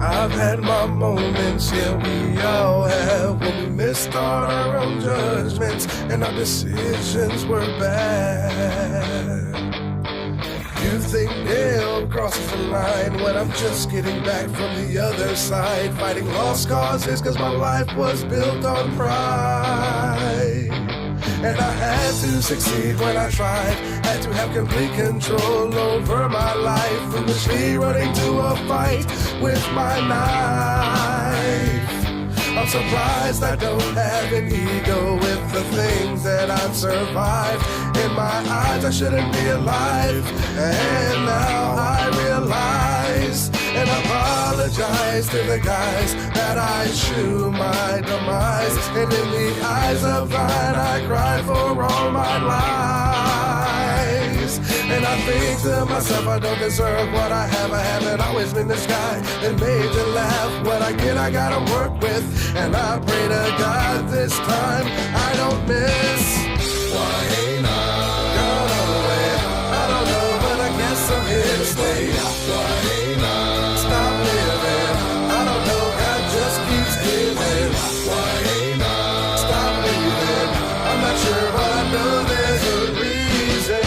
I've had my moments, yeah, we all have, when we missed our own judgments and our decisions were bad. You think nail crosses the line when I'm just getting back from the other side, fighting lost causes cause my life was built on pride. And I had to succeed when I tried, had to have complete control over my life, foolishly running to a fight with my knife. I'm surprised I don't have an ego with the things that I've survived. In my eyes I shouldn't be alive, and now I realize and apologize to the guys that I shew my demise. And in the eyes of thine I cry for all my lies. And I think to myself I don't deserve what I have. I haven't always been this guy that made you laugh. What I get I gotta work with, and I pray to God this time I don't miss. Why ain't I gone away? I don't know, but I guess I'm here to stay. Why ain't I stop living? I don't know, God just keeps giving. Why ain't I stop living? I'm not sure, but I know there's a reason.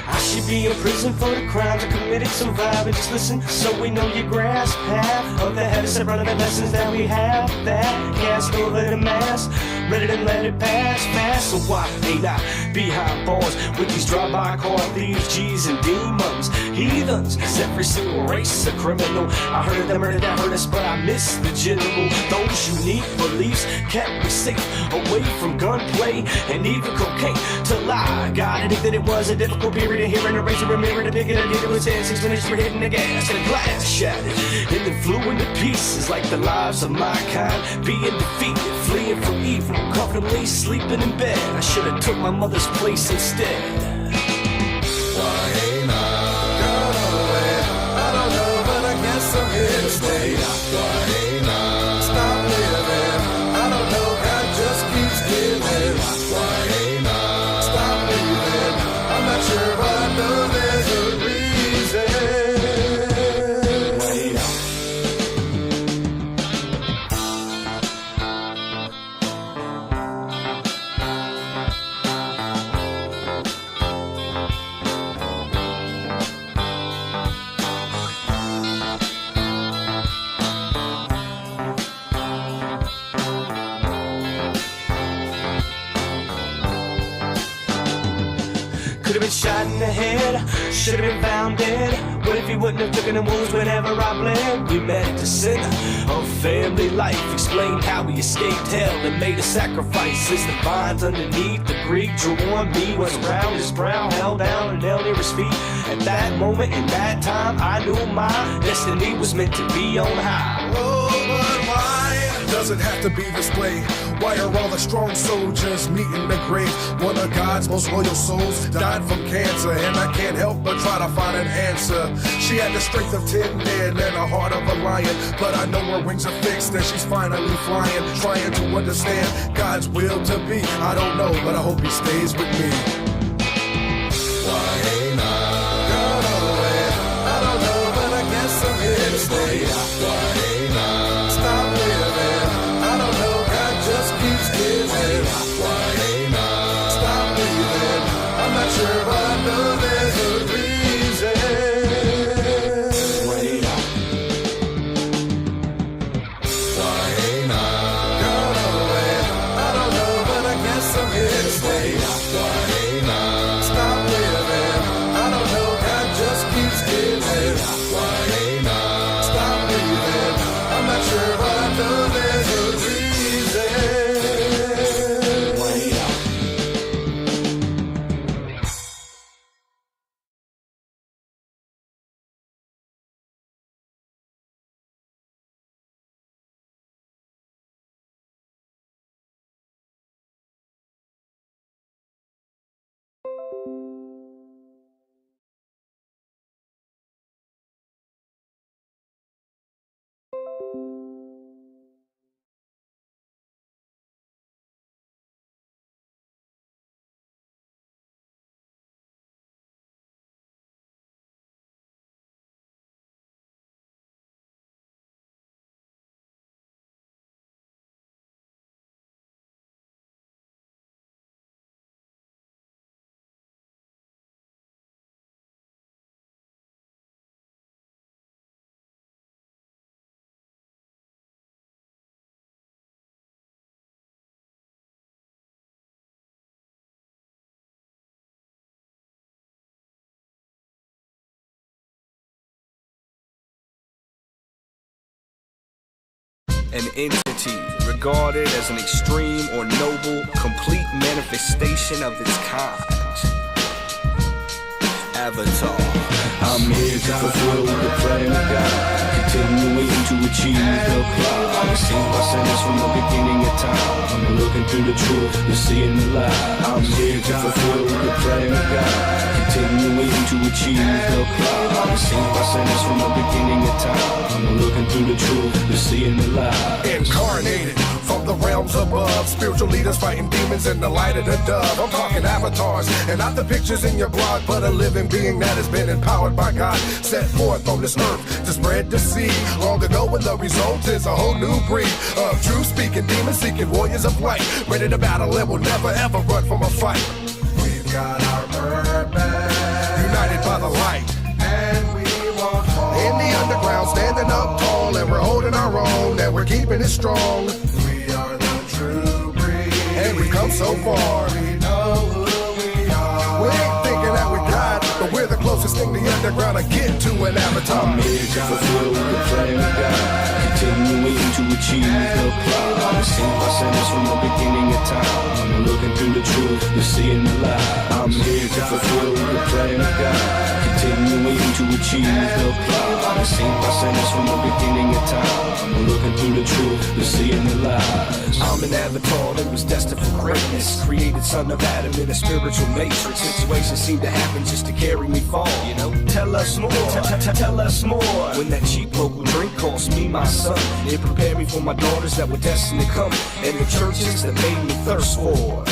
I should be in prison for the crimes I committed. Survive and just listen, so we know you grasp half of the heavy set running the lessons that we have. That cast over the mass, ready to let it pass fast. So why ain't I behind bars with these drive-by car thieves, G's and demons, heathens? Cause every single race a criminal. I heard them murder that hurt us, but I miss the general. Those unique beliefs kept me safe away from gunplay and even cocaine. Till I got addicted, it was a difficult period of hearing a razor, a mirror to pick it up. It was 10, 6 minutes for hitting the gas and the glass shattered and then flew into pieces like the lives of my kind being defeated, fleeing from evil, comfortably sleeping in bed. I should have took my mother's place instead. Why ain't I gone away? I don't know, but I guess I'm here to stay. Why ain't I stop living? I don't know, God just keeps giving. Why ain't I stop living? I'm not sure, but I know there's a reason. Could've been shot in the head, should've been found dead. What if he wouldn't have taken the wounds whenever I bled? We met at the center of family life, explained how he escaped hell and made a sacrifice. As the vines underneath the Greek drew on me, was around his brow, held down and held near his feet. At that moment, in that time, I knew my destiny was meant to be on high. Oh, but why does it have to be this way? Why are all the strong soldiers meeting the grave? One of God's most loyal souls died from cancer, and I can't help but try to find an answer. She had the strength of 10 men and a heart of a lion, but I know her wings are fixed and she's finally flying, trying to understand God's will to be. I don't know, but I hope he stays with me. Why ain't I gone away? I don't know, but I guess I'm here to stay. Why ain't I stop living? I don't know, God just keeps giving. Why ain't I stop living? I'm not sure, but I know there's a reason. Why ain't I gone away? I don't know, but I guess I'm here to stay. Why ain't an entity regarded as an extreme or noble, complete manifestation of its kind. Avatar. I'm here to fulfill the plan of God, continuing to achieve the plot. I'm seen by sinners from the beginning of time. I'm looking through the truth, you're seeing the light. I'm here to fulfill the plan of God, continuing to achieve the plot. I'm seen by sinners from the beginning of time. I'm looking through the truth, you're seeing the light. Incarnated from the realms above, spiritual leaders fighting demons in the light of the dove. I'm talking avatars, and not the pictures in your blog, but a living being that has been empowered by God, set forth on this earth to spread the seed. Long ago, when the result is a whole new breed of truth-speaking demons, seeking warriors of light, ready to battle and will never ever run from a fight. We've got our purpose, united by the light, and we won't fall. In the underground, standing up tall, and we're holding our own, and we're keeping it strong. We are the true breed, and we've come so far. We know who we are. We ain't thinking that we got, but we're the closest thing the underground to get to an avatar. I'm here to fulfill the plan of God, continuing to achieve the plot. I'm seen by sinners from the beginning of time. I'm looking through the truth, you're seeing the light. I'm here to fulfill the plan of God, continuing to achieve the plot. I'm seen by sinners from the beginning of time. I'm looking through the truth, you're seeing the lies. I'm an avatar that was destined for greatness, created son of Adam in a spiritual matrix. Situations seem to happen just to carry me far, you know. Tell us more, tell us more. When that cheap local drink cost me my son, it prepared me for my daughters that were destined to come, and the churches that made me thirst for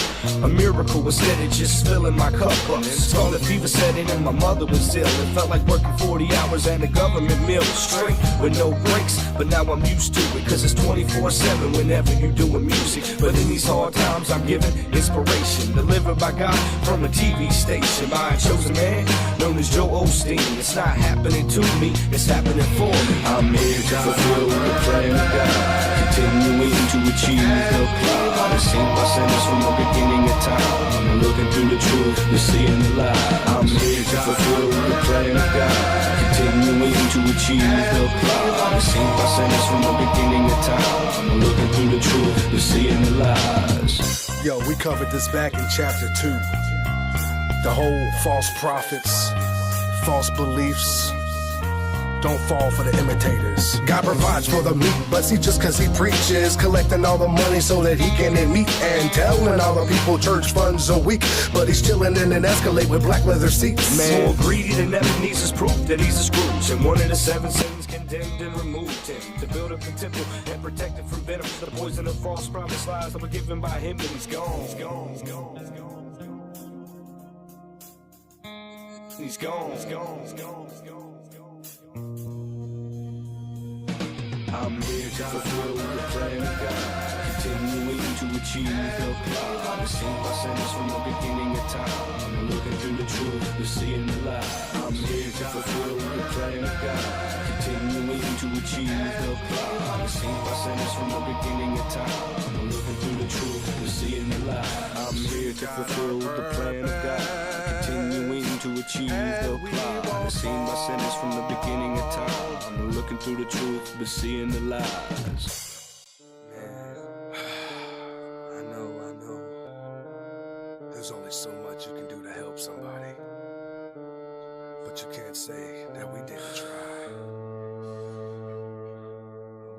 a miracle instead of just filling my cup up. Scarlet fever set in and my mother was ill. It felt like working 40 hours and a government meal straight with no breaks, but now I'm used to it, cause it's 24/7 whenever you doing music. But in these hard times I'm given inspiration, delivered by God from a TV station by a chosen man known as Joe Osteen. It's not happening to me, it's happening for me. I'm here to fulfill the plan of God, continuing to achieve the plot. I'm seen by sinners from the beginning of time. I'm looking through the truth, you're seeing the light. I'm here to fulfill the plan of God, continuing to achieve the plot. I'm seen by sinners from the beginning of time. I'm looking through the truth, you're seeing the lies. Yo, we covered this back in chapter 2. The whole false prophets, false beliefs. Don't fall for the imitators. God provides for the meat, but see, just cause he preaches, collecting all the money so that he can eat meat, and telling all the people church funds are weak, but he's chilling in an Escalade with black leather seats. Man, more greedy than ever needs his proof that he's a Scrooge, and one of the 7 sins condemned and removed him to build up the temple and protect it from venom, the poison of false prophets lies that were given by him, and he's gone. He's gone. He's gone. He's gone. He's gone. He's gone. He's gone. He's gone. I'm here to fulfill the plan of God, continuing to achieve the plot. I'm seen by sinners from the beginning of time. I'm looking through the truth, you're seeing the light. I'm here to fulfill the plan of God, continuing to achieve the plot. I'm seen by sinners from the beginning of time. I'm looking through the truth, you're seeing the light. I'm here to fulfill the plan of God, continuing to achieve the plot. I'm seen by sinners from the beginning of time. I'm looking through the truth, but seeing the lies. Man, I know. There's only so much you can do to help somebody, but you can't say that we didn't try.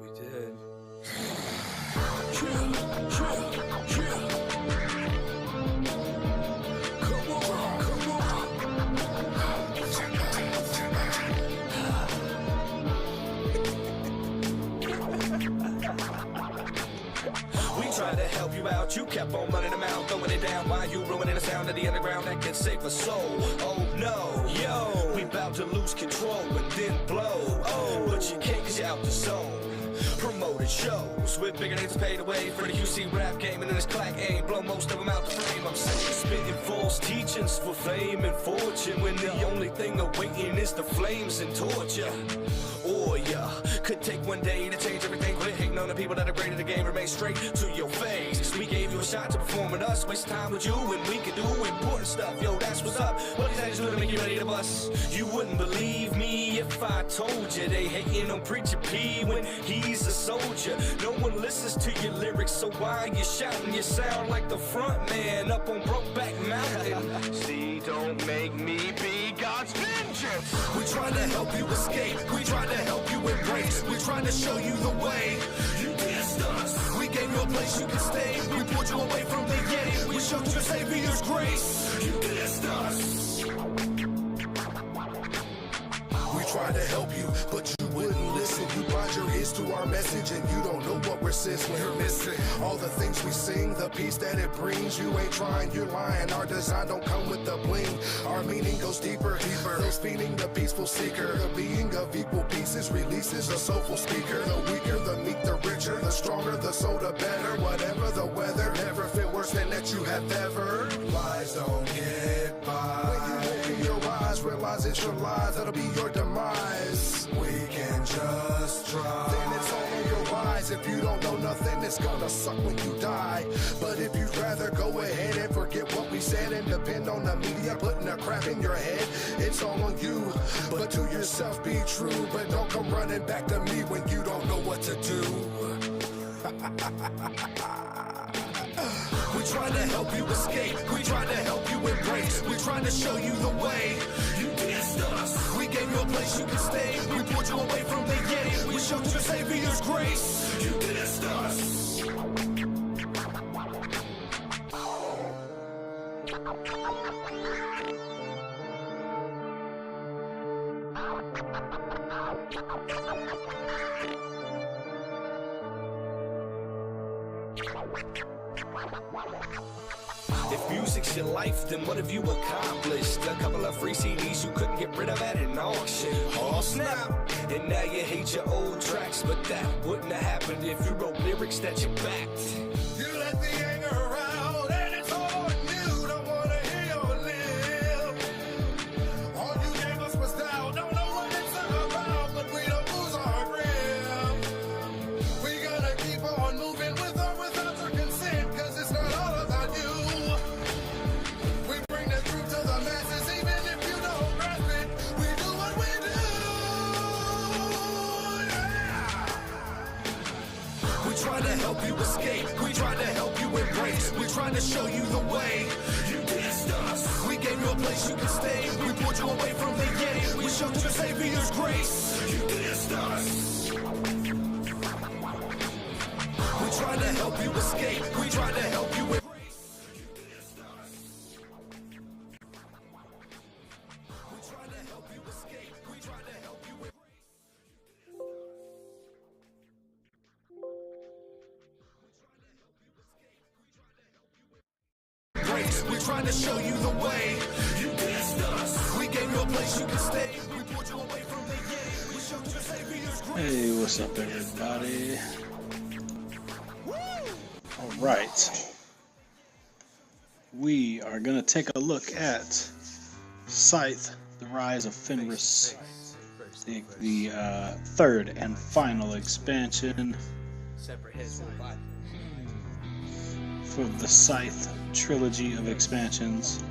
We did. Tried to help you out, you kept on running them out, throwing it down while you ruining the sound of the underground that can save a soul. Oh no, yo, we about to lose control and then blow. Oh, but you can't cause you're out the zone. Promoted shows with bigger names paid away for the UC rap game, and then this clack aim blow most of them out the frame. I'm sick of spitting false teachings for fame and fortune when the only thing awaiting is the flames and torture. Or ya could take one day to change everything. Quit hating on the people that have graded the game. Remain straight to your face. We gave you a shot to perform with us. Waste time with you and we could do important stuff. Yo, that's what's up. What these haters do to make you ready to bust? You wouldn't believe me if I told you they hating on Preacher P when he's a soldier. told you, no one listens to your lyrics, so why are you shouting? You sound like the front man up on Brokeback Mountain. See, don't make me be God's vengeance. We trying to help you escape, we trying to help you embrace, we trying to show you the way. You dissed us, we gave you a place you can stay, we pulled you away from the game, we showed you Savior's grace. You dissed us. We tried to help you, but you wouldn't listen. You blind your ears to our message, and you don't know what we're sensing. You're missing all the things we sing, the peace that it brings. You ain't trying, you're lying. Our design don't come with the bling. Our meaning goes deeper, deeper. Those feeding the peaceful seeker. The being of equal pieces releases a soulful speaker. The weaker, the meek, the richer, the stronger, the soul, the better. Whatever the weather, never feel worse than that you have ever. Lies don't get by. When you open your eyes, realize it's your lies that'll be your demise. We can just try. Then it's all on your rise. If you don't know nothing, it's gonna suck when you die. But if you'd rather go ahead and forget what we said and depend on the media putting a crap in your head, it's all on you. But to yourself be true. But don't come running back to me when you don't know what to do. We trying to help you escape, we trying to help you embrace, we trying to show you the way. You dissed us, we gave you a place you can stay, we pulled you away from the game, we showed you Savior's grace. You dissed us. If music's your life, then what have you accomplished? A couple of free CDs you couldn't get rid of at an auction. Oh snap! And now you hate your old tracks, but that wouldn't have happened if you wrote lyrics that you backed. You let the anger out, and it's all on you. Don't wanna hear your live. All you gave us was doubt. Don't know what it's about, but we don't lose our grip. We gotta keep on moving with or without your consent, 'cause it's not all about you. We bring the truth to the masses, even if you don't grasp it. We do what we do. Yeah. We trying to help you escape, we trying to help you embrace, we trying to show you the way. You dissed us, we gave you a place you can stay, we pulled you away from the game, we showed you Savior's grace. You dissed us. We trying to help you escape, we trying to help you embrace. You dissed us. We trying to help you escape, we trying to help you embrace. We trying to show you the way. You dissed us. We gave you a place you can stay. We pulled you away from the game. We showed you Savior's grace. Hey, what's up, everybody? All right, we are gonna take a look at Scythe: The Rise of Fenris, the third and final expansion for the Scythe trilogy of expansions.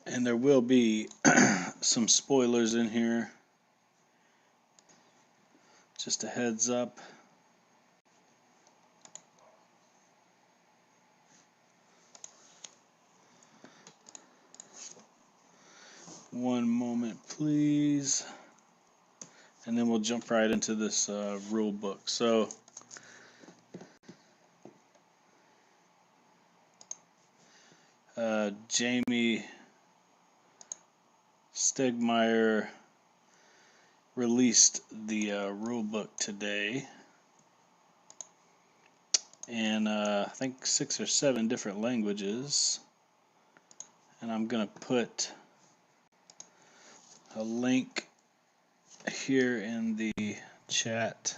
And there will be some spoilers in here. Just a heads up. One moment, please. And then we'll jump right into this rule book. So, Jamie Stegmaier released the rule book today, and I think 6 or 7 different languages, and I'm gonna put a link here in the chat.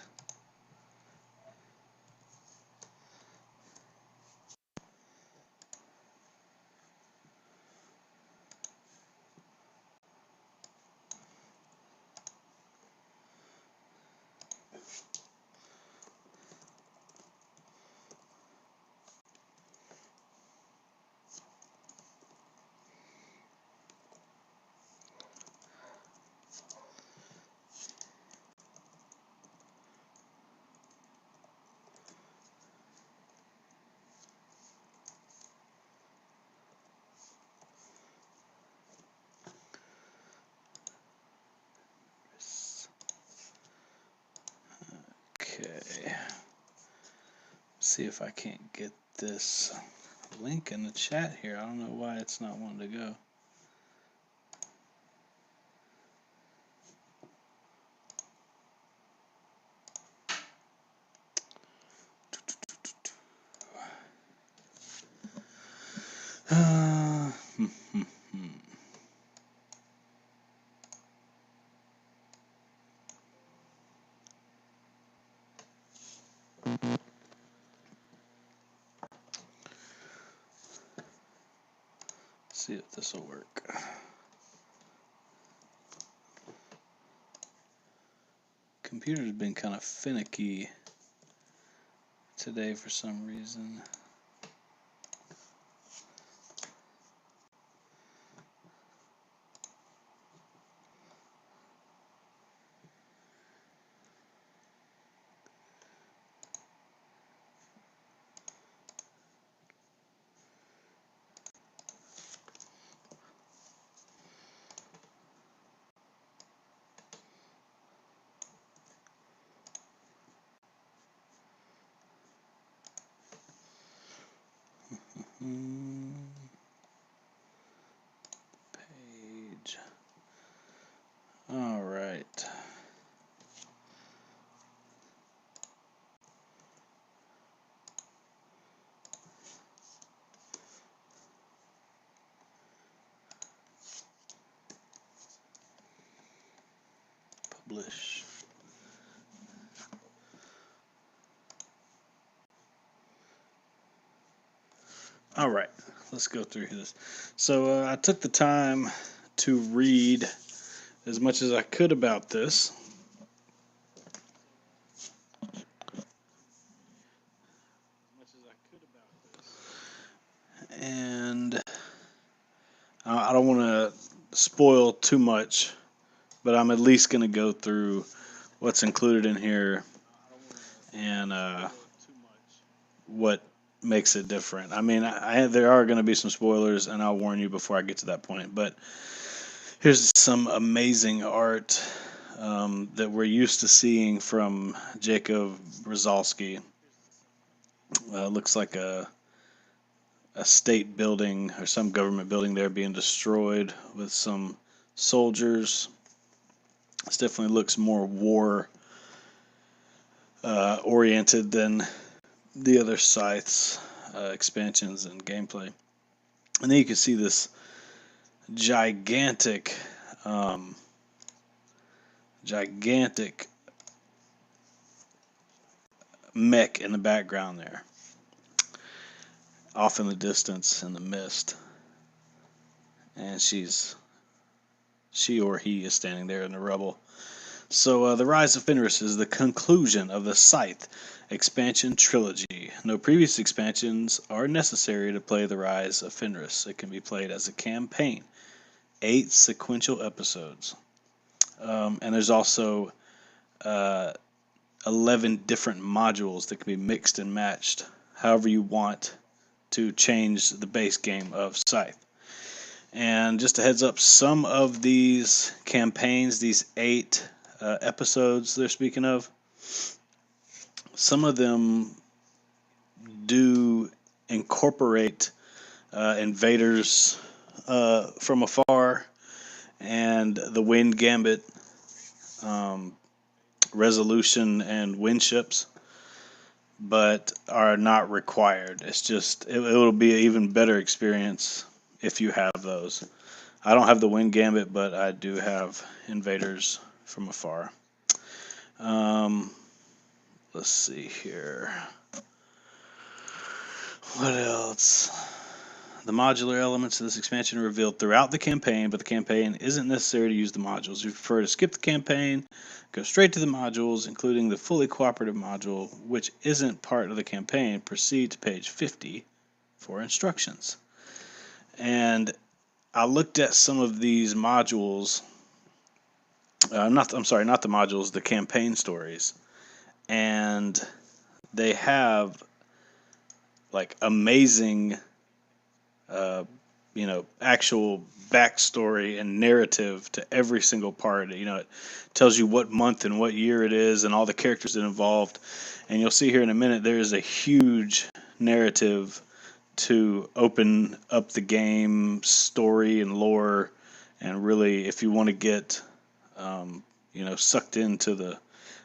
see if I can't get this link in the chat here. I don't know why it's not wanting to go. Uh, see if this will work. Computer's been kind of finicky today for some reason. Page. All right. Publish. All right, let's go through this. So I took the time to read as much as I could about this. And I don't want to spoil too much, but I'm at least going to go through what's included in here and what makes it different. I mean, there are going to be some spoilers, and I'll warn you before I get to that point. But here's some amazing art that we're used to seeing from Jacob Brzezalski. Looks like a state building or some government building there being destroyed with some soldiers. This definitely looks more war oriented than the other Scythe's expansions and gameplay. And then you can see this gigantic mech in the background there, off in the distance in the mist. And she or he is standing there in the rubble. So the Rise of Fenris is the conclusion of the Scythe expansion trilogy. No previous expansions are necessary to play the Rise of Fenris. It can be played as a campaign, 8 sequential episodes. And there's also 11 different modules that can be mixed and matched however you want to change the base game of Scythe. And just a heads up, some of these campaigns, these 8 episodes they're speaking of, some of them do incorporate invaders from afar and the Wind Gambit, Resolution, and Wind Ships, but are not required. It's just, it'll be an even better experience if you have those. I don't have the Wind Gambit, but I do have Invaders from Afar. Let's see here. What else? The modular elements of this expansion are revealed throughout the campaign, but the campaign isn't necessary to use the modules. If you prefer to skip the campaign, go straight to the modules, including the fully cooperative module, which isn't part of the campaign. Proceed to page 50 for instructions. And I looked at some of these modules. Not the modules, the campaign stories, and they have like amazing, actual backstory and narrative to every single part. It tells you what month and what year it is, and all the characters that are involved. And you'll see here in a minute there is a huge narrative to open up the game story and lore, and really, if you want to get sucked into the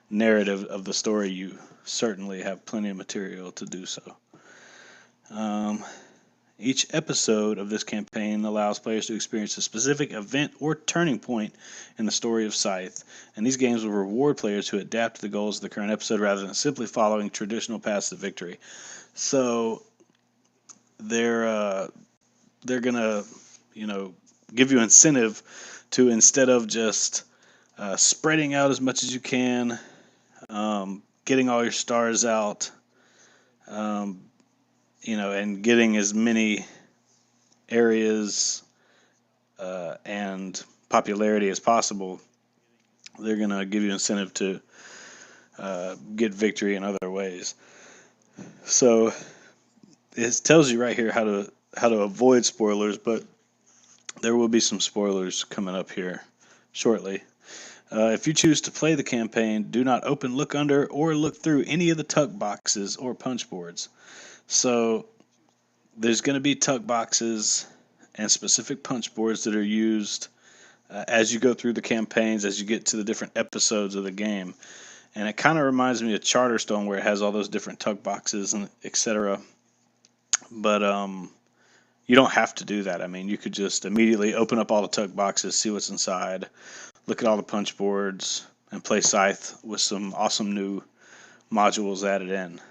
narrative of the story, you certainly have plenty of material to do so. Each episode of this campaign allows players to experience a specific event or turning point in the story of Scythe, and these games will reward players who adapt to the goals of the current episode rather than simply following traditional paths to victory. So they're gonna give you incentive to, instead of just spreading out as much as you can, getting all your stars out, and getting as many areas and popularity as possible. They're going to give you incentive to get victory in other ways. So it tells you right here how to avoid spoilers, but there will be some spoilers coming up here shortly. If you choose to play the campaign, do not open, look under, or look through any of the tuck boxes or punch boards. So there's going to be tuck boxes and specific punch boards that are used as you go through the campaigns, as you get to the different episodes of the game. And it kind of reminds me of Charterstone, where it has all those different tuck boxes and etc. But you don't have to do that. I mean, you could just immediately open up all the tuck boxes, see what's inside, look at all the punch boards, and play Scythe with some awesome new modules added in.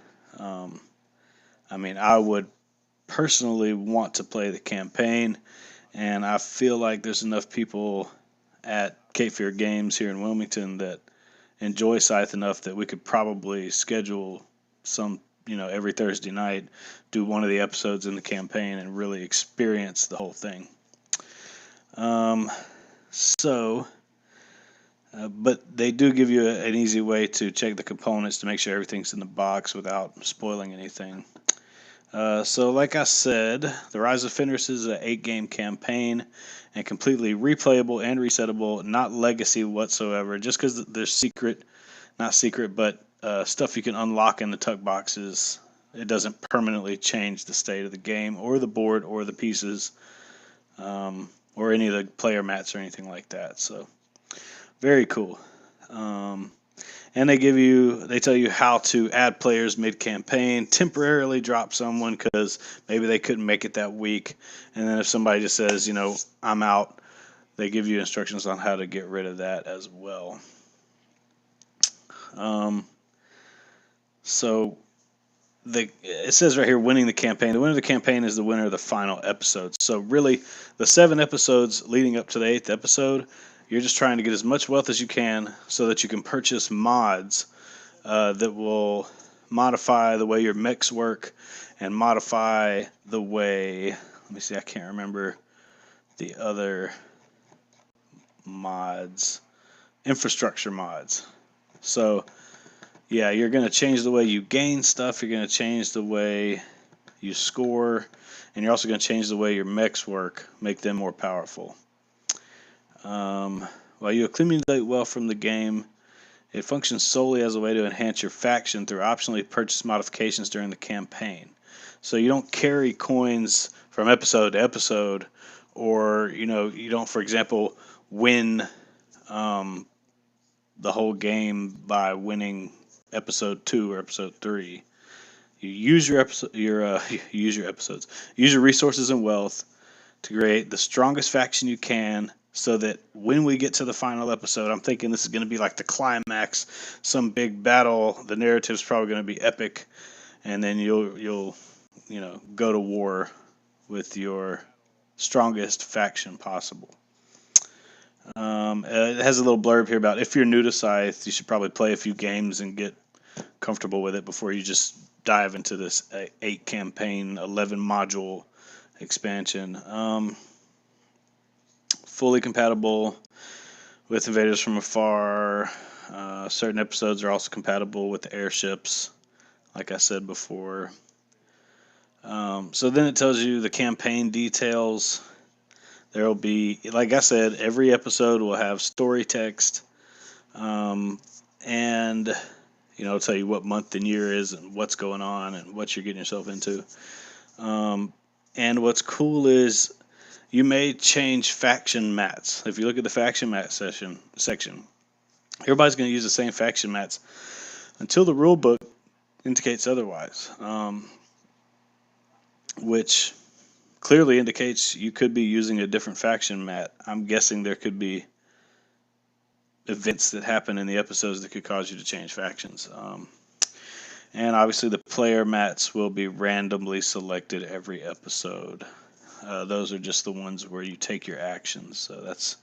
I would personally want to play the campaign, and I feel like there's enough people at Cape Fear Games here in Wilmington that enjoy Scythe enough that we could probably schedule some, every Thursday night, do one of the episodes in the campaign and really experience the whole thing. But they do give you an easy way to check the components to make sure everything's in the box without spoiling anything. So like I said, The Rise of Fenris is an 8-game campaign and completely replayable and resettable, not legacy whatsoever. Just because there's stuff you can unlock in the tuck boxes, it doesn't permanently change the state of the game or the board or the pieces or any of the player mats or anything like that. So very cool. And they tell you how to add players mid-campaign, temporarily drop someone because maybe they couldn't make it that week. And then if somebody just says, I'm out, they give you instructions on how to get rid of that as well. It says right here, winning the campaign. The winner of the campaign is the winner of the final episode. So really, the 7 episodes leading up to the 8th episode, you're just trying to get as much wealth as you can so that you can purchase mods that will modify the way your mechs work and modify the way... Let me see, I can't remember the other mods. Infrastructure mods. So, yeah, you're going to change the way you gain stuff. You're going to change the way you score. And you're also going to change the way your mechs work, make them more powerful. While you accumulate wealth from the game, it functions solely as a way to enhance your faction through optionally purchased modifications during the campaign. So you don't carry coins from episode to episode, or you don't, for example, win the whole game by winning episode 2 or episode 3. You use your resources and wealth to create the strongest faction you can, so that when we get to the final episode, I'm thinking this is going to be like the climax, some big battle. The narrative's probably going to be epic, and then you'll go to war with your strongest faction possible. It has a little blurb here about, if you're new to Scythe, you should probably play a few games and get comfortable with it before you just dive into this 8 campaign, 11 module expansion. Fully compatible with Invaders from Afar. Certain episodes are also compatible with the airships, like I said before. So then it tells you the campaign details. There will be, like I said, every episode will have story text. And It'll tell you what month and year is and what's going on and what you're getting yourself into. And what's cool is you may change faction mats. If you look at the faction mat section, everybody's going to use the same faction mats until the rule book indicates otherwise, which clearly indicates you could be using a different faction mat. I'm guessing there could be events that happen in the episodes that could cause you to change factions. And obviously the player mats will be randomly selected every episode. Those are just the ones where you take your actions, so that's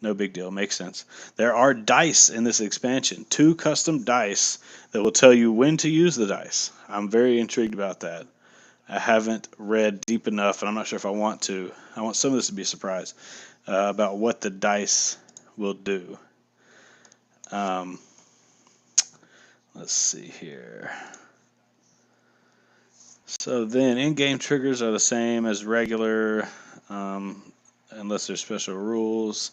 no big deal. Makes sense. There are dice in this expansion, 2 custom dice that will tell you when to use the dice. I'm very intrigued about that. I haven't read deep enough, and I'm not sure if I want to. I want some of this to be a surprise about what the dice will do. Let's see here. So then, in-game triggers are the same as regular, unless there's special rules.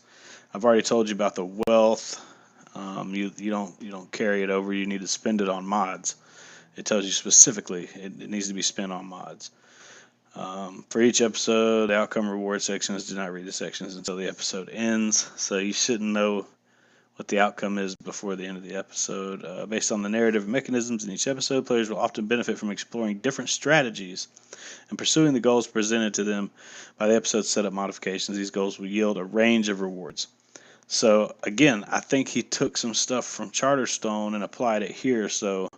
I've already told you about the wealth. You don't carry it over. You need to spend it on mods. It tells you specifically it needs to be spent on mods. For each episode, the outcome reward sections, do not read the sections until the episode ends. So you shouldn't know what the outcome is before the end of the episode. Based on the narrative mechanisms in each episode, players will often benefit from exploring different strategies and pursuing the goals presented to them by the episode's setup modifications. These goals will yield a range of rewards. So again, I think he took some stuff from Charterstone and applied it here. So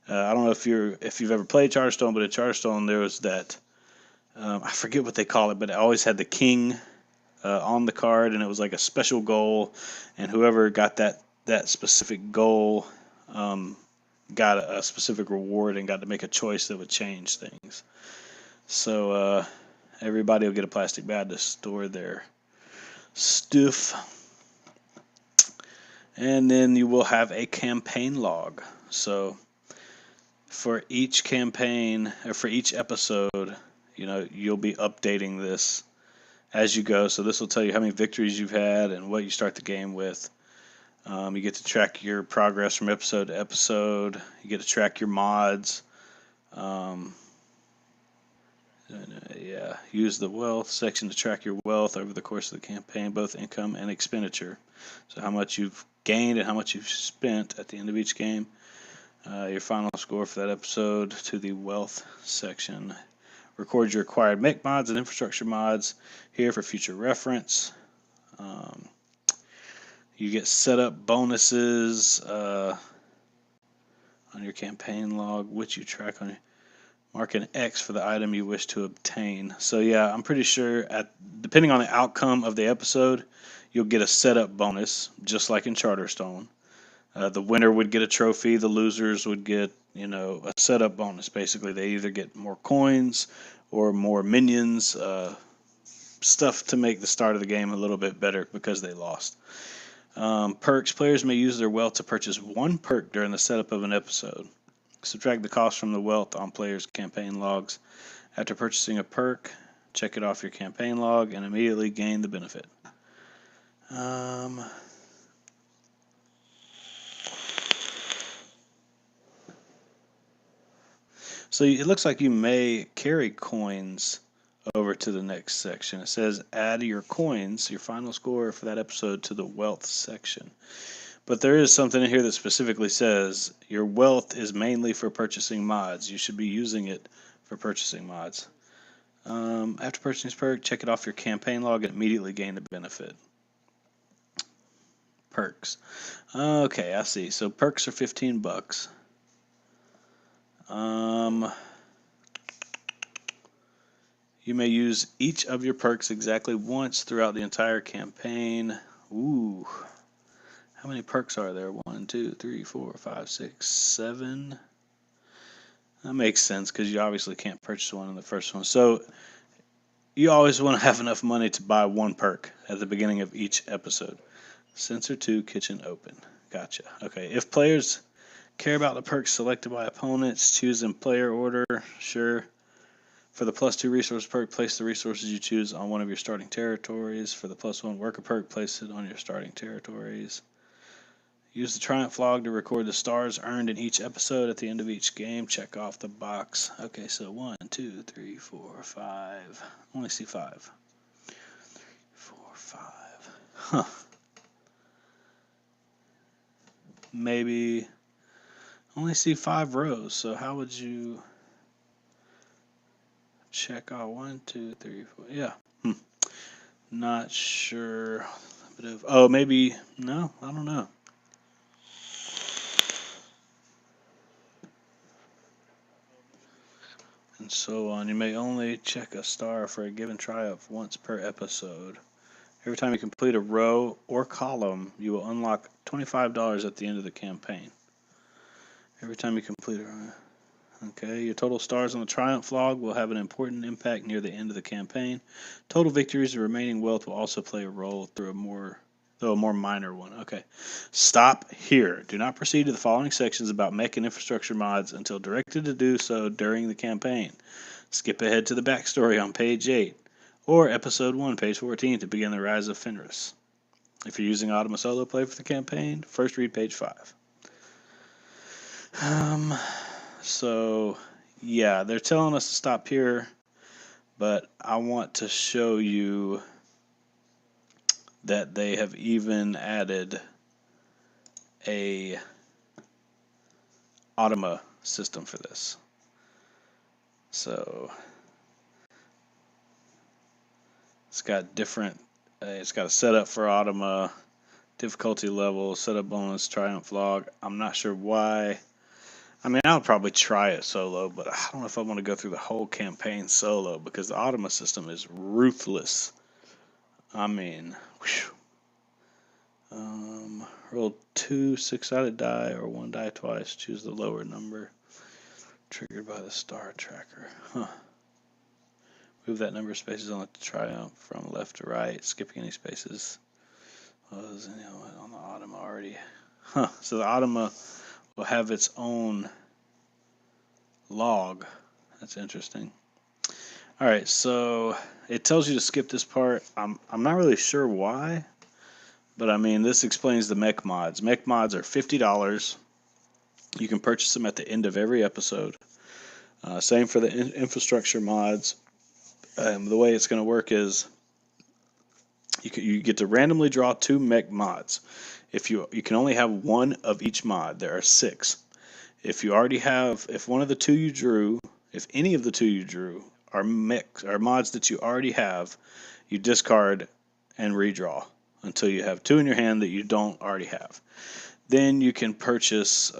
I don't know if you've ever played Charterstone, but in Charterstone there was that I forget what they call it, but it always had the king on the card, and it was like a special goal, and whoever got that specific goal got a specific reward and got to make a choice that would change things. So everybody will get a plastic bag to store their stuff. And then you will have a campaign log. So for each campaign, or for each episode, you'll be updating this as you go. So this will tell you how many victories you've had and what you start the game with. You get to track your progress from episode to episode. You get to track your mods. Use the wealth section to track your wealth over the course of the campaign, both income and expenditure. So how much you've gained and how much you've spent at the end of each game. Your final score for that episode to the wealth section. Record your acquired mech mods and infrastructure mods here for future reference. You get setup bonuses on your campaign log, which you track on your. Mark an X for the item you wish to obtain. So yeah, I'm pretty sure depending on the outcome of the episode, you'll get a setup bonus, just like in Charterstone. The winner would get a trophy. The losers would get, a setup bonus. Basically, they either get more coins or more minions, stuff to make the start of the game a little bit better because they lost. Perks. Players may use their wealth to purchase 1 perk during the setup of an episode. Subtract the cost from the wealth on players' campaign logs. After purchasing a perk, check it off your campaign log and immediately gain the benefit. So it looks like you may carry coins over to the next section. It says add your coins, your final score for that episode, to the wealth section. But there is something in here that specifically says your wealth is mainly for purchasing mods. You should be using it for purchasing mods. After purchasing this perk, check it off your campaign log and immediately gain the benefit. Perks. Okay, I see. So perks are $15. You may use each of your perks exactly once throughout the entire campaign. Ooh. How many perks are there? 1, 2, 3, 4, 5, 6, 7. That makes sense because you obviously can't purchase one in the first one. So you always want to have enough money to buy 1 perk at the beginning of each episode. Sensor 2, kitchen open. Gotcha. Okay. If players care about the perks selected by opponents, choose in player order. Sure. For the +2 resource perk, place the resources you choose on one of your starting territories. For the +1 worker perk, place it on your starting territories. Use the Triumph log to record the stars earned in each episode at the end of each game. Check off the box. Okay, so 1, 2, 3, 4, 5. Only see 5. 4, 5. Huh. Maybe only see 5 rows. So how would you check off 1, 2, 3, 4? Yeah. Not sure. Oh, maybe. No, I don't know. And so on. You may only check a star for a given triumph once per episode. Every time you complete a row or column, you will unlock $25 at the end of the campaign. Every time you complete a row. Okay, your total stars on the Triumph log will have an important impact near the end of the campaign. Total victories and remaining wealth will also play a role through a more minor one. Okay, stop here. Do not proceed to the following sections about mech and infrastructure mods until directed to do so during the campaign. Skip ahead to the backstory on page 8 or episode 1, page 14 to begin the rise of Fenris. If you're using Automa Solo Play for the campaign, first read page 5. So, yeah, they're telling us to stop here, but I want to show you that they have even added a Automa system for this. So, it's got different, it's got a setup for Automa, difficulty level, setup bonus, Triumph log. I'm not sure why. I mean, I would probably try it solo, but I don't know if I want to go through the whole campaign solo because the Automa system is ruthless. I mean, whew. Roll 2 6-sided die or 1 die twice. Choose the lower number. Triggered by the star tracker. Move that number of spaces on the Triumph from left to right, skipping any spaces. Was on the Automa already. So the Automa will have its own log. That's interesting. All right, so it tells you to skip this part. I'm not really sure why, but I mean this explains the mech mods. Mech mods are $50. You can purchase them at the end of every episode. Same for the infrastructure mods. The way it's going to work is you get to randomly draw 2 mech mods. If you can only have one of each mod. There are 6. If you already have, if one of the 2 you drew, if any of the 2 you drew are mods that you already have, you discard and redraw until you have 2 in your hand that you don't already have. Then you can purchase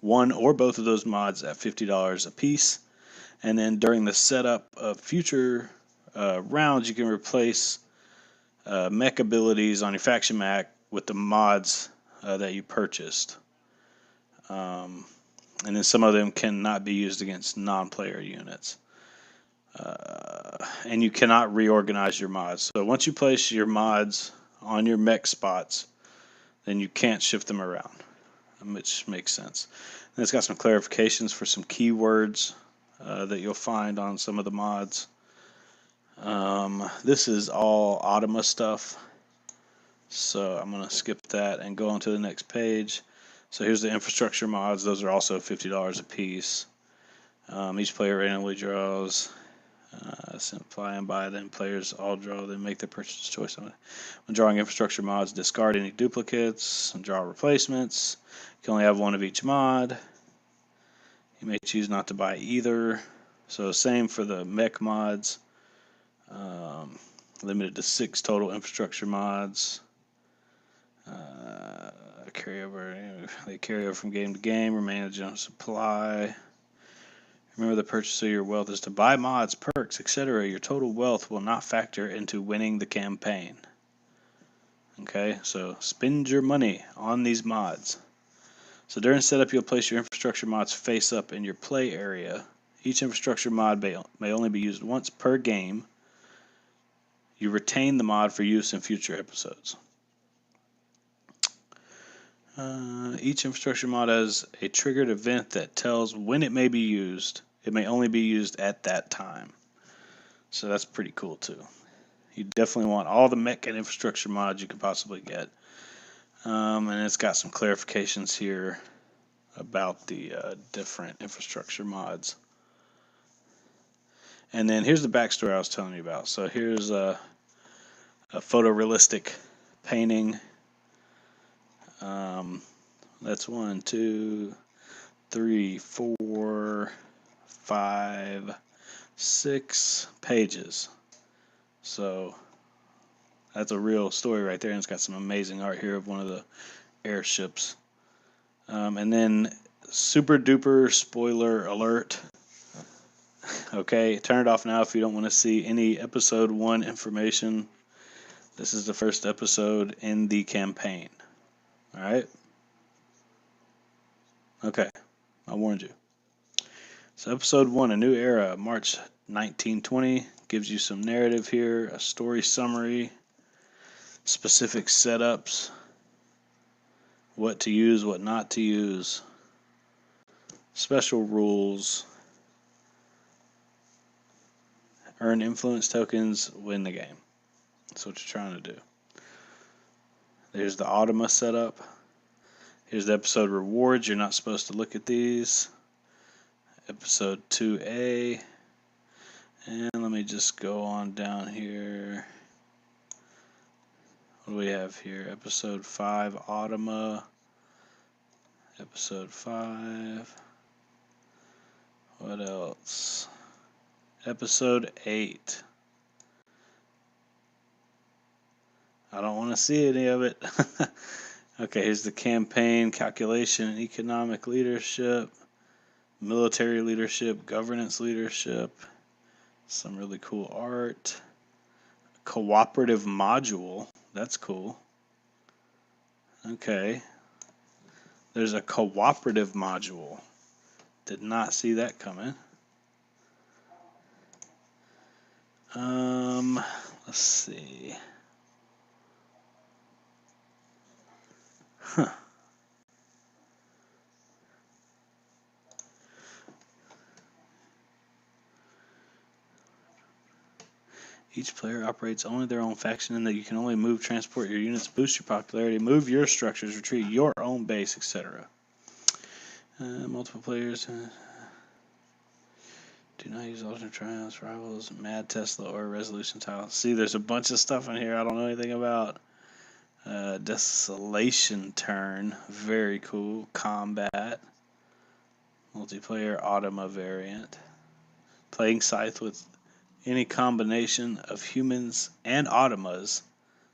one or both of those mods at $50 a piece, and then during the setup of future rounds, you can replace mech abilities on your faction mech with the mods that you purchased. And then some of them cannot be used against non-player units. And you cannot reorganize your mods. So once you place your mods on your mech spots, then you can't shift them around, which makes sense. And it's got some clarifications for some keywords that you'll find on some of the mods. This is all Automa stuff, so I'm going to skip that and go on to the next page. So here's the infrastructure mods. Those are also $50 a piece. Each player randomly draws. Simplify and buy, then players all draw, then make their purchase choice. When drawing infrastructure mods, discard any duplicates and draw replacements. You can only have one of each mod. You may choose not to buy either. So same for the mech mods. Limited to 6 total infrastructure mods. They carry over from game to game. Remain a general supply. Remember, the purchase of your wealth is to buy mods, perks, etc. Your total wealth will not factor into winning the campaign. Okay, so spend your money on these mods. So during setup, you'll place your infrastructure mods face up in your play area. Each infrastructure mod may only be used once per game. You retain the mod for use in future episodes. Each infrastructure mod has a triggered event that tells when it may be used. It may only be used at that time. So that's pretty cool too. You definitely want all the mech and infrastructure mods you could possibly get. And it's got some clarifications here about the different infrastructure mods. And then here's the backstory I was telling you about. So here's a photorealistic painting. That's 1, 2, 3, 4, 5, 6 pages. So that's a real story right there, and it's got some amazing art here of one of the airships. And then super duper spoiler alert. Okay, turn it off now if you don't want to see any episode 1 information. This is the first episode in the campaign. Alright? Okay, I warned you. So episode 1, A New Era, March 1920, gives you some narrative here, a story summary, specific setups, what to use, what not to use, special rules, earn influence tokens, win the game. That's what you're trying to do. There's the Automa setup. Here's the episode rewards. You're not supposed to look at these. Episode 2A. And let me just go on down here. What do we have here? Episode 5, Automa. Episode 5. What else? Episode 8. I don't want to see any of it. Okay, here's the campaign, calculation, and economic leadership, military leadership, governance leadership, some really cool art, cooperative module, that's cool. Okay, there's a cooperative module, did not see that coming. Let's see. Huh. Each player operates only their own faction, and that you can only move, transport your units, boost your popularity, move your structures, retreat your own base, etc. Multiple players. Do not use alternate triumphs, rivals, mad Tesla, or resolution tiles. See, there's a bunch of stuff in here I don't know anything about. Desolation turn, very cool. Combat, multiplayer Automa variant. Playing Scythe with any combination of humans and Automas.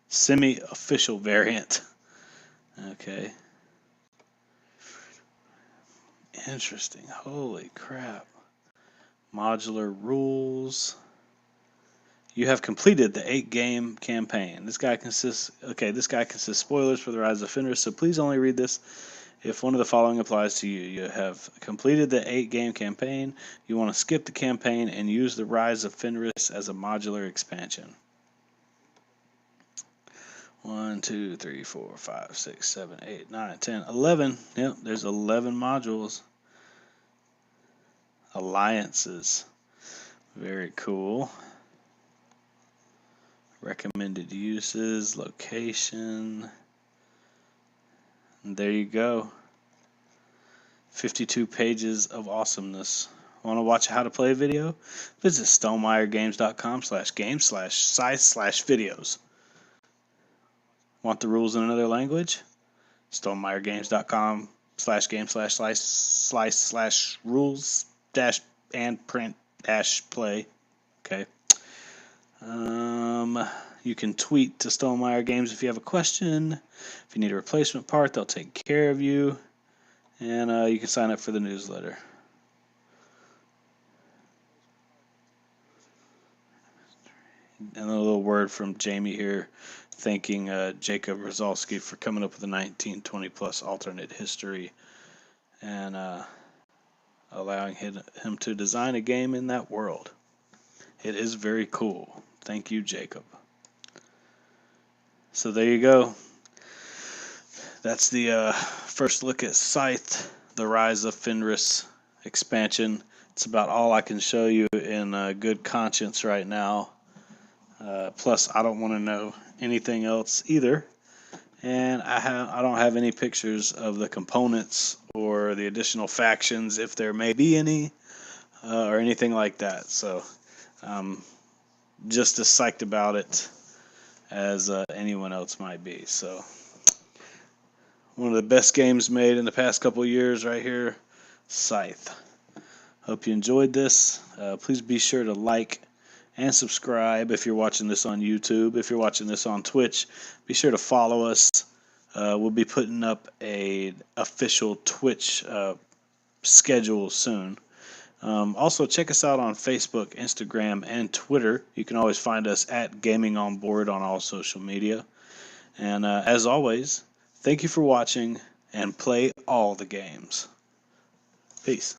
Semi-official variant. Okay. Interesting. Holy crap. Modular rules. You have completed the 8-game campaign. This guy consists spoilers for the Rise of Fenris, so please only read this if one of the following applies to you. You have completed the 8-game campaign. You want to skip the campaign and use the Rise of Fenris as a modular expansion. 1, 2, 3, 4, 5, 6, 7, 8, 9, 10, 11. Yep, there's 11 modules. Alliances. Very cool. Recommended uses, location. And there you go. 52 pages of awesomeness. Want to watch a how to play video? Visit stonemeyergames.com/game/scythe/videos. Want the rules in another language? stonemeyergames.com/game/slice/rules-and-print-play. Okay. You can tweet to Stonemeyer Games if you have a question. If you need a replacement part, they'll take care of you. And you can sign up for the newsletter. And a little word from Jamie here, thanking Jacob Rozalski for coming up with a 1920 plus alternate history and allowing him to design a game in that world. It is very cool. Thank you, Jacob. So there you go. That's the first look at Scythe, the Rise of Fenris expansion. It's about all I can show you in good conscience right now. Plus, I don't want to know anything else either. And I don't have any pictures of the components or the additional factions, if there may be any, or anything like that. So just as psyched about it as anyone else might be. So one of the best games made in the past couple of years right here, Scythe. Hope you enjoyed this. Please be sure to like and subscribe if you're watching this on YouTube. If you're watching this on Twitch, be sure to follow us. We'll be putting up a official Twitch schedule soon. Also, check us out on Facebook, Instagram, and Twitter. You can always find us at Gaming On Board on all social media. And as always, thank you for watching, and play all the games. Peace.